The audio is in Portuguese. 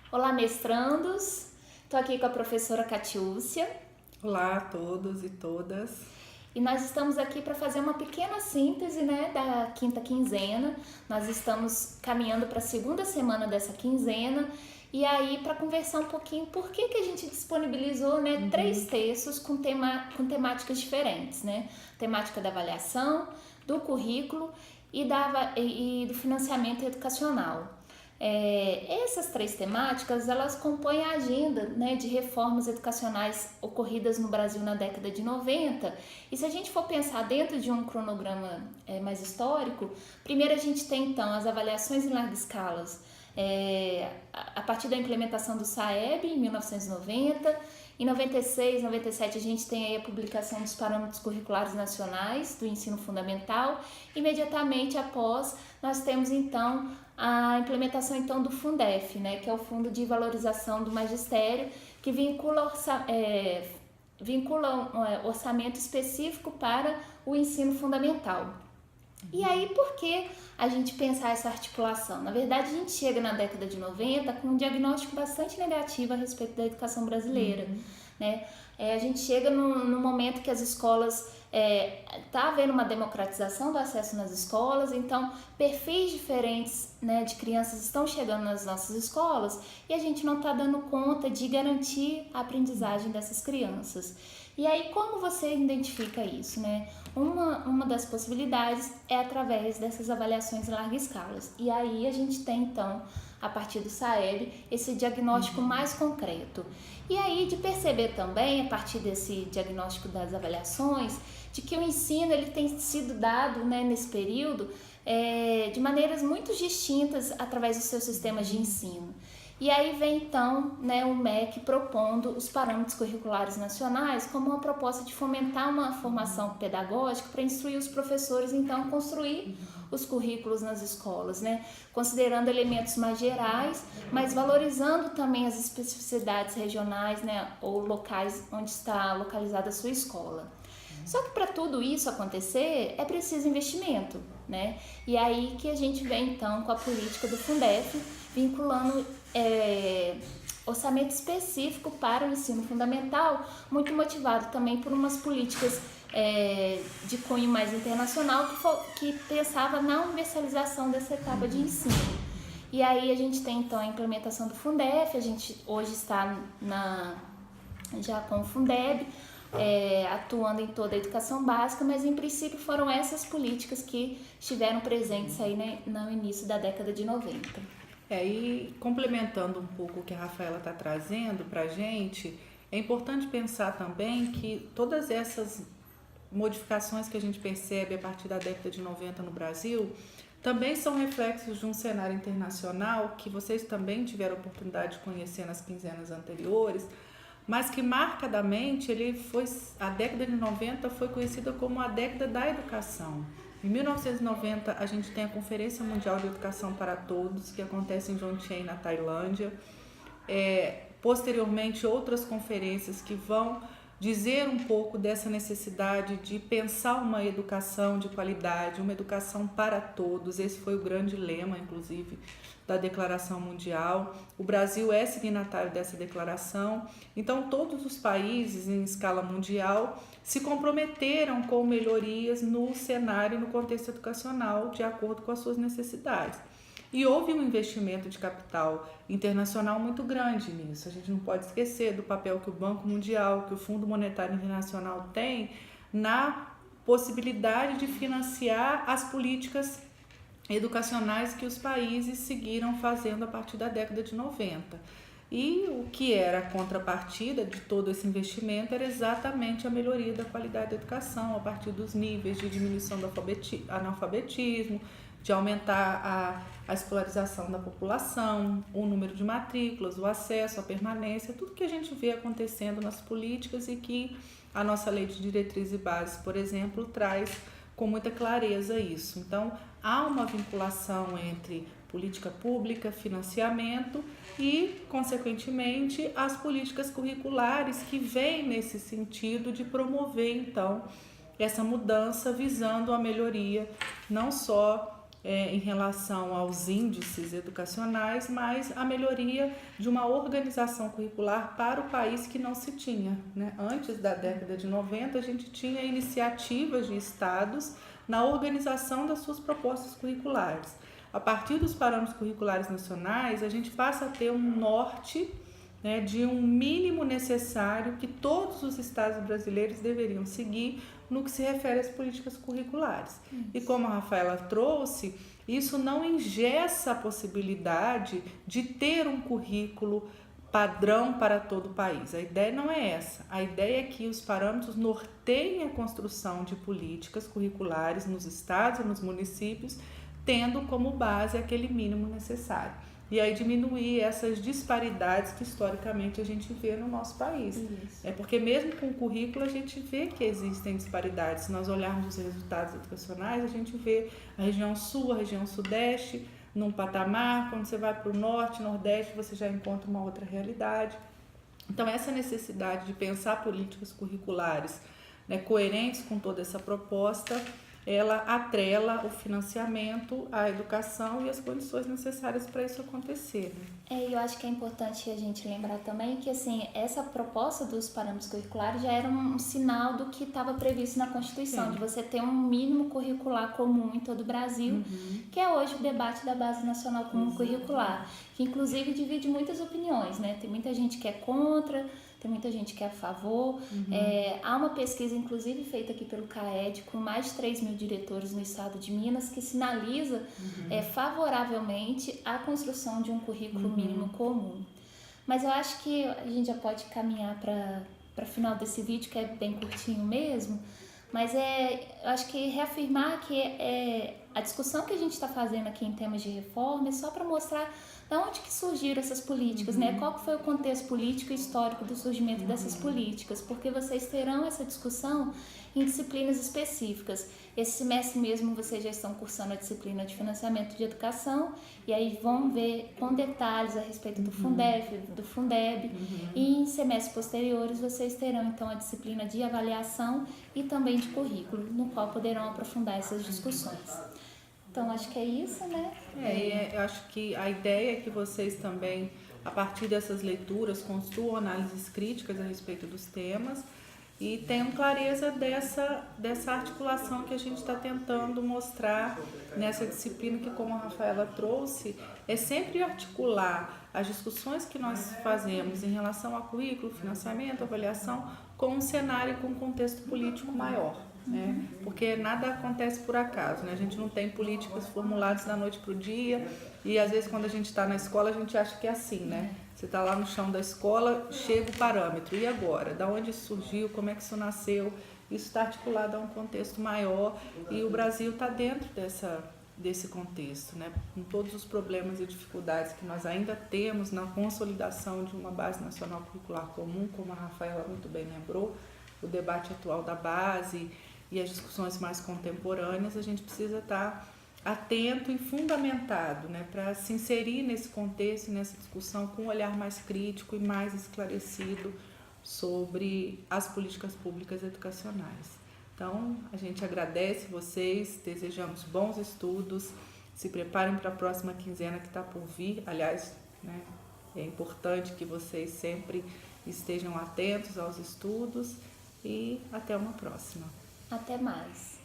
Olá, mestrandos! Estou aqui com a professora Catiúcia Olá a todos e todas. e nós estamos aqui para fazer uma pequena síntese, né, da quinta quinzena. Nós estamos caminhando para a segunda semana dessa quinzena e aí para conversar um pouquinho por que a gente disponibilizou, né, três textos com temáticas diferentes, né? Temática da avaliação, do currículo e do financiamento educacional. Essas três temáticas, elas compõem a agenda, né, de reformas educacionais ocorridas no Brasil na década de 90. E se a gente for pensar dentro de um cronograma mais histórico, primeiro a gente tem então as avaliações em larga escala, a partir da implementação do SAEB em 1990. Em 96, 97 a gente tem aí a publicação dos parâmetros curriculares nacionais do ensino fundamental. Imediatamente após, nós temos então a implementação então do Fundef, né, que é o Fundo de Valorização do Magistério, que vincula um orçamento específico para o ensino fundamental. E aí, por que a gente pensar essa articulação? Na verdade, a gente chega na década de 90 com um diagnóstico bastante negativo a respeito da educação brasileira, né? A gente chega no momento que as escolas tá havendo uma democratização do acesso nas escolas, então perfis diferentes, né, de crianças estão chegando nas nossas escolas e a gente não está dando conta de garantir a aprendizagem dessas crianças. E aí, como você identifica isso, né? Uma das possibilidades é através dessas avaliações em larga escala. E aí a gente tem, então, a partir do SAEB, esse diagnóstico mais concreto. E aí de perceber também, a partir desse diagnóstico das avaliações, de que o ensino ele tem sido dado, né, nesse período de maneiras muito distintas através dos seus sistemas de ensino. E aí vem então, né, o MEC propondo os parâmetros curriculares nacionais como uma proposta de fomentar uma formação pedagógica para instruir os professores então a construir os currículos nas escolas, né, considerando elementos mais gerais, mas valorizando também as especificidades regionais, né, ou locais onde está localizada a sua escola. Só que para tudo isso acontecer é preciso investimento, né? E aí que a gente vem então com a política do Fundef, vinculando orçamento específico para o ensino fundamental, muito motivado também por umas políticas de cunho mais internacional que pensava na universalização dessa etapa de ensino. E aí a gente tem então a implementação do Fundef, a gente hoje está já com o Fundeb, atuando em toda a educação básica, mas em princípio foram essas políticas que estiveram presentes aí, né, no início da década de 90. E complementando um pouco o que a Rafaela está trazendo para a gente, é importante pensar também que todas essas modificações que a gente percebe a partir da década de 90 no Brasil também são reflexos de um cenário internacional que vocês também tiveram a oportunidade de conhecer nas quinzenas anteriores, mas que marcadamente a década de 90 foi conhecida como a década da educação. Em 1990, a gente tem a Conferência Mundial de Educação para Todos, que acontece em Jomtien, na Tailândia. Posteriormente, outras conferências que vão dizer um pouco dessa necessidade de pensar uma educação de qualidade, uma educação para todos. Esse foi o grande lema, inclusive, da Declaração Mundial. O Brasil é signatário dessa declaração. Então, todos os países em escala mundial se comprometeram com melhorias no cenário, no contexto educacional, de acordo com as suas necessidades. E houve um investimento de capital internacional muito grande nisso. A gente não pode esquecer do papel que o Banco Mundial, que o Fundo Monetário Internacional tem na possibilidade de financiar as políticas educacionais que os países seguiram fazendo a partir da década de 90. E o que era a contrapartida de todo esse investimento era exatamente a melhoria da qualidade da educação a partir dos níveis de diminuição do analfabetismo, de aumentar a escolarização da população, o número de matrículas, o acesso, a permanência, tudo que a gente vê acontecendo nas políticas e que a nossa Lei de Diretrizes e Bases, por exemplo, traz com muita clareza isso. Então, há uma vinculação entre política pública, financiamento e, consequentemente, as políticas curriculares que vêm nesse sentido de promover, então, essa mudança visando a melhoria não só em relação aos índices educacionais, mas a melhoria de uma organização curricular para o país que não se tinha, né? Antes da década de 90, a gente tinha iniciativas de estados na organização das suas propostas curriculares. A partir dos parâmetros curriculares nacionais, a gente passa a ter um norte, né, de um mínimo necessário que todos os estados brasileiros deveriam seguir no que se refere às políticas curriculares. E como a Rafaela trouxe, isso não engessa a possibilidade de ter um currículo padrão para todo o país. A ideia não é essa. A ideia é que os parâmetros norteiem a construção de políticas curriculares nos estados e nos municípios, tendo como base aquele mínimo necessário. E aí diminuir essas disparidades que historicamente a gente vê no nosso país. Isso. É porque mesmo com o currículo a gente vê que existem disparidades. Se nós olharmos os resultados educacionais, a gente vê a região sul, a região sudeste num patamar, quando você vai para o norte, nordeste, você já encontra uma outra realidade. Então essa necessidade de pensar políticas curriculares, né, coerentes com toda essa proposta, ela atrela o financiamento, a educação e as condições necessárias para isso acontecer. E eu acho que é importante a gente lembrar também que assim, essa proposta dos parâmetros curriculares já era um sinal do que estava previsto na Constituição, de você ter um mínimo curricular comum em todo o Brasil, que é hoje o debate da Base Nacional Comum Curricular, que inclusive divide muitas opiniões, né? Tem muita gente que é contra, tem muita gente que é a favor. Há uma pesquisa, inclusive, feita aqui pelo CAED, com mais de 3 mil diretores no estado de Minas, que sinaliza favoravelmente a construção de um currículo mínimo comum. Mas eu acho que a gente já pode caminhar para o final desse vídeo, que é bem curtinho mesmo, mas eu acho que reafirmar que a discussão que a gente está fazendo aqui em temas de reforma é só para mostrar da onde que surgiram essas políticas, né? Qual que foi o contexto político e histórico do surgimento dessas políticas, porque vocês terão essa discussão em disciplinas específicas. Esse semestre mesmo vocês já estão cursando a disciplina de financiamento de educação e aí vão ver com detalhes a respeito do Fundef, do Fundeb, e em semestres posteriores vocês terão então a disciplina de avaliação e também de currículo, no qual poderão aprofundar essas discussões. Então, acho que é isso, né? Eu acho que a ideia é que vocês também, a partir dessas leituras, construam análises críticas a respeito dos temas e tenham clareza dessa articulação que a gente está tentando mostrar nessa disciplina que, como a Rafaela trouxe, é sempre articular as discussões que nós fazemos em relação a currículo, financiamento, avaliação, com um cenário e com um contexto político maior. Né? Porque nada acontece por acaso, né? A gente não tem políticas formuladas da noite para o dia e às vezes quando a gente está na escola a gente acha que é assim, né? Você está lá no chão da escola, chega o parâmetro, e agora? Da onde isso surgiu? Como é que isso nasceu? Isso está articulado a um contexto maior e o Brasil está dentro desse contexto, né? Com todos os problemas e dificuldades que nós ainda temos na consolidação de uma base nacional curricular comum, como a Rafaela muito bem lembrou, o debate atual da base e as discussões mais contemporâneas, a gente precisa estar atento e fundamentado, né, para se inserir nesse contexto, nessa discussão com um olhar mais crítico e mais esclarecido sobre as políticas públicas educacionais. Então, a gente agradece vocês, desejamos bons estudos, se preparem para a próxima quinzena que está por vir. Aliás, né, é importante que vocês sempre estejam atentos aos estudos e até uma próxima. Até mais.